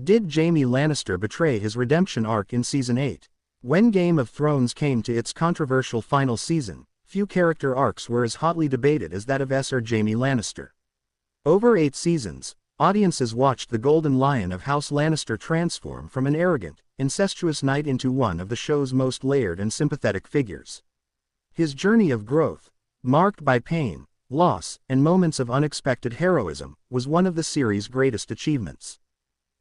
Did Jaime Lannister betray his redemption arc in Season 8? When Game of Thrones came to its controversial final season, few character arcs were as hotly debated as that of Sir Jaime Lannister. Over 8 seasons, audiences watched the Golden Lion of House Lannister transform from an arrogant, incestuous knight into one of the show's most layered and sympathetic figures. His journey of growth, marked by pain, loss, and moments of unexpected heroism, was one of the series' greatest achievements.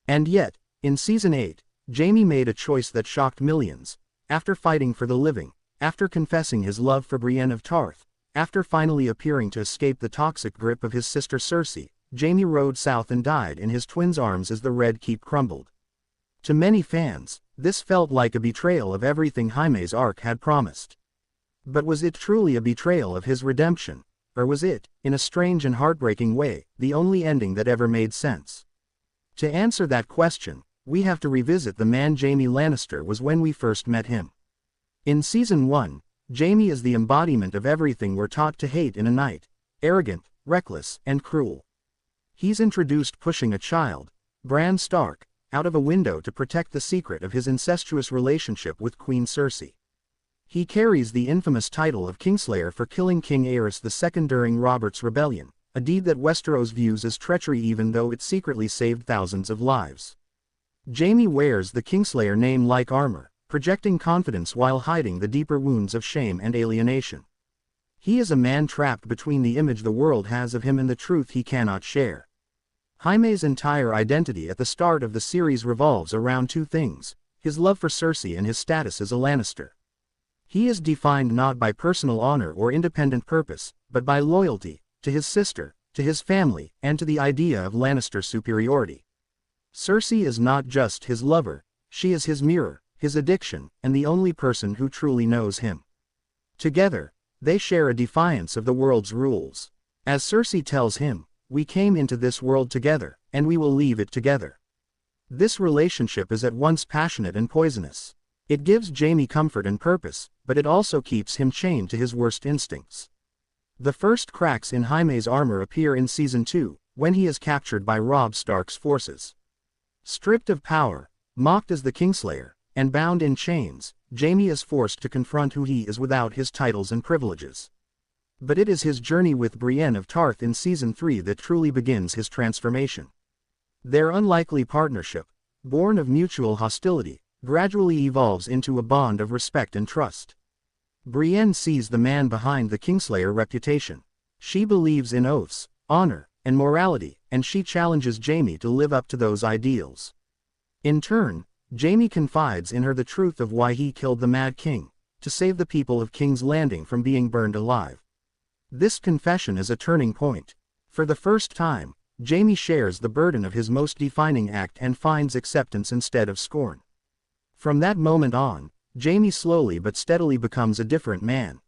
And yet, in Season 8, Jaime made a choice that shocked millions. After fighting for the living, after confessing his love for Brienne of Tarth, after finally appearing to escape the toxic grip of his sister Cersei, Jaime rode south and died in his twins' arms as the Red Keep crumbled. To many fans, this felt like a betrayal of everything Jaime's arc had promised. But was it truly a betrayal of his redemption, or was it, in a strange and heartbreaking way, the only ending that ever made sense? To answer that question, we have to revisit the man Jaime Lannister was when we first met him. In Season 1, Jaime is the embodiment of everything we're taught to hate in a knight: arrogant, reckless, and cruel. He's introduced pushing a child, Bran Stark, out of a window to protect the secret of his incestuous relationship with Queen Cersei. He carries the infamous title of Kingslayer for killing King Aerys II during Robert's Rebellion, a deed that Westeros views as treachery even though it secretly saved thousands of lives. Jaime wears the Kingslayer name like armor, projecting confidence while hiding the deeper wounds of shame and alienation. He is a man trapped between the image the world has of him and the truth he cannot share. Jaime's entire identity at the start of the series revolves around two things: his love for Cersei and his status as a Lannister. He is defined not by personal honor or independent purpose, but by loyalty to his sister, to his family, and to the idea of Lannister superiority. Cersei is not just his lover, she is his mirror, his addiction, and the only person who truly knows him. Together, they share a defiance of the world's rules. As Cersei tells him, "We came into this world together, and we will leave it together." This relationship is at once passionate and poisonous. It gives Jaime comfort and purpose, but it also keeps him chained to his worst instincts. The first cracks in Jaime's armor appear in Season 2, when he is captured by Robb Stark's forces. Stripped of power, mocked as the Kingslayer, and bound in chains, Jaime is forced to confront who he is without his titles and privileges. But it is his journey with Brienne of Tarth in Season 3 that truly begins his transformation. Their unlikely partnership, born of mutual hostility, gradually evolves into a bond of respect and trust. Brienne sees the man behind the Kingslayer reputation. She believes in oaths, honor, and morality, and she challenges Jaime to live up to those ideals. In turn, Jaime confides in her the truth of why he killed the Mad King, to save the people of King's Landing from being burned alive. This confession is a turning point. For the first time, Jaime shares the burden of his most defining act and finds acceptance instead of scorn. From that moment on, Jaime slowly but steadily becomes a different man.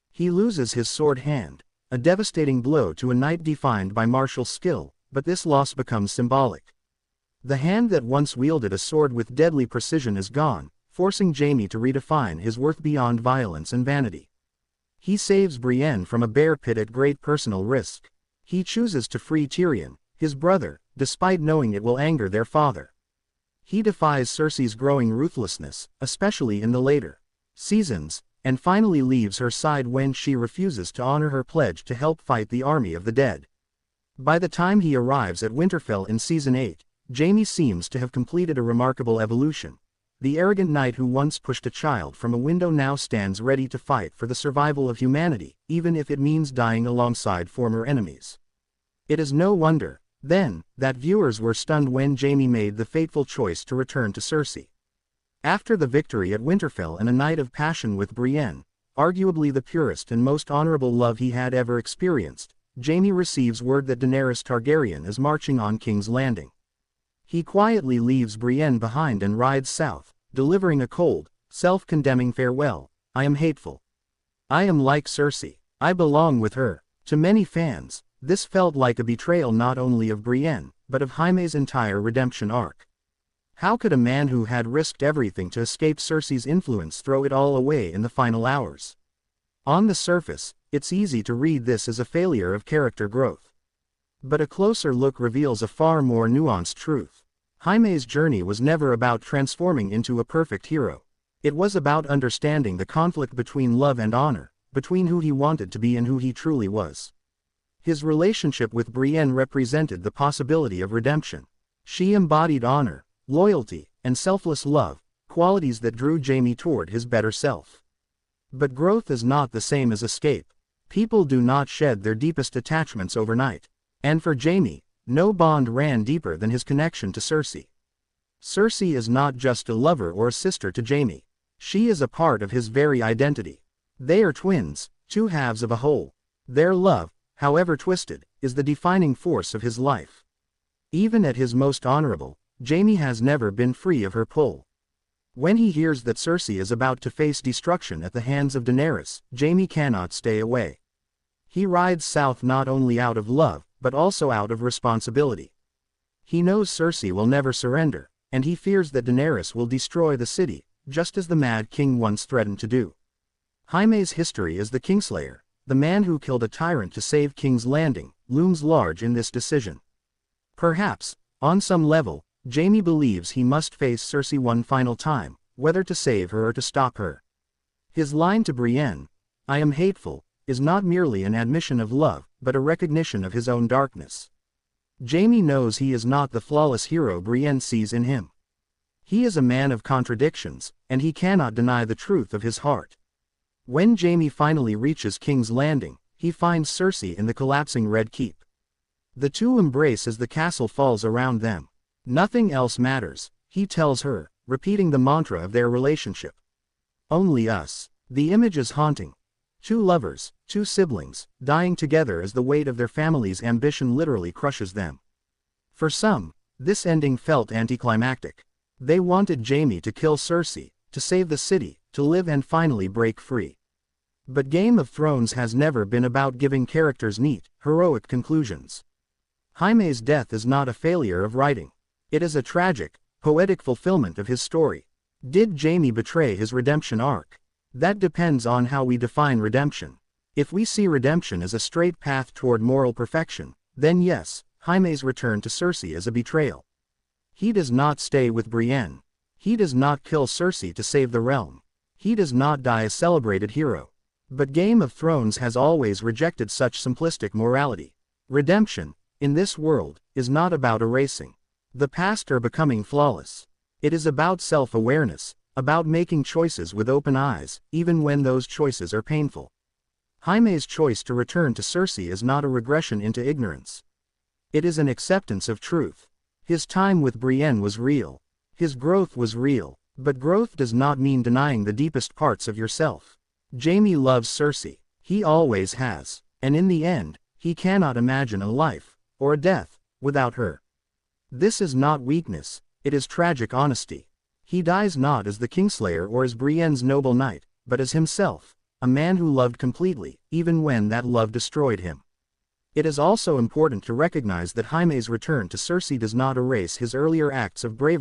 He loses his sword hand, a devastating blow to a knight defined by martial skill, but this loss becomes symbolic. The hand that once wielded a sword with deadly precision is gone, forcing Jaime to redefine his worth beyond violence and vanity. He saves Brienne from a bear pit at great personal risk. He chooses to free Tyrion, his brother, despite knowing it will anger their father. He defies Cersei's growing ruthlessness, especially in the later seasons, and finally leaves her side when she refuses to honor her pledge to help fight the army of the dead. By the time he arrives at Winterfell in Season 8, Jaime seems to have completed a remarkable evolution. The arrogant knight who once pushed a child from a window now stands ready to fight for the survival of humanity, even if it means dying alongside former enemies. It is no wonder, then, that viewers were stunned when Jaime made the fateful choice to return to Cersei. After the victory at Winterfell and a night of passion with Brienne, arguably the purest and most honorable love he had ever experienced, Jaime receives word that Daenerys Targaryen is marching on King's Landing. He quietly leaves Brienne behind and rides south, delivering a cold, self-condemning farewell. "I am hateful. I am like Cersei. I belong with her." To many fans, this felt like a betrayal not only of Brienne, but of Jaime's entire redemption arc. How could a man who had risked everything to escape Cersei's influence throw it all away in the final hours? On the surface, it's easy to read this as a failure of character growth. But a closer look reveals a far more nuanced truth. Jaime's journey was never about transforming into a perfect hero. It was about understanding the conflict between love and honor, between who he wanted to be and who he truly was. His relationship with Brienne represented the possibility of redemption. She embodied honor, loyalty, and selfless love, qualities that drew Jaime toward his better self. But growth is not the same as escape. People do not shed their deepest attachments overnight. And for Jaime, no bond ran deeper than his connection to Cersei. Cersei is not just a lover or a sister to Jaime. She is a part of his very identity. They are twins, two halves of a whole. Their love, however twisted, is the defining force of his life. Even at his most honorable, Jaime has never been free of her pull. When he hears that Cersei is about to face destruction at the hands of Daenerys, Jaime cannot stay away. He rides south not only out of love, but also out of responsibility. He knows Cersei will never surrender, and he fears that Daenerys will destroy the city, just as the Mad King once threatened to do. Jaime's history as the Kingslayer, the man who killed a tyrant to save King's Landing, looms large in this decision. Perhaps, on some level, Jaime believes he must face Cersei one final time, whether to save her or to stop her. His line to Brienne, "I am hateful," is not merely an admission of love, but a recognition of his own darkness. Jaime knows he is not the flawless hero Brienne sees in him. He is a man of contradictions, and he cannot deny the truth of his heart. When Jaime finally reaches King's Landing, he finds Cersei in the collapsing Red Keep. The two embrace as the castle falls around them. Nothing else matters, he tells her, repeating the mantra of their relationship. Only us. The image is haunting. Two lovers, two siblings, dying together as the weight of their family's ambition literally crushes them. For some, this ending felt anticlimactic. They wanted Jaime to kill Cersei, to save the city, to live and finally break free. But Game of Thrones has never been about giving characters neat, heroic conclusions. Jaime's death is not a failure of writing. It is a tragic, poetic fulfillment of his story. Did Jaime betray his redemption arc? That depends on how we define redemption. If we see redemption as a straight path toward moral perfection, then yes, Jaime's return to Cersei is a betrayal. He does not stay with Brienne. He does not kill Cersei to save the realm. He does not die a celebrated hero. But Game of Thrones has always rejected such simplistic morality. Redemption, in this world, is not about erasing the past or becoming flawless. It is about self-awareness, about making choices with open eyes, even when those choices are painful. Jaime's choice to return to Cersei is not a regression into ignorance. It is an acceptance of truth. His time with Brienne was real. His growth was real. But growth does not mean denying the deepest parts of yourself. Jaime loves Cersei. He always has. And in the end, he cannot imagine a life, or a death, without her. This is not weakness, it is tragic honesty. He dies not as the Kingslayer or as Brienne's noble knight, but as himself, a man who loved completely, even when that love destroyed him. It is also important to recognize that Jaime's return to Cersei does not erase his earlier acts of bravery.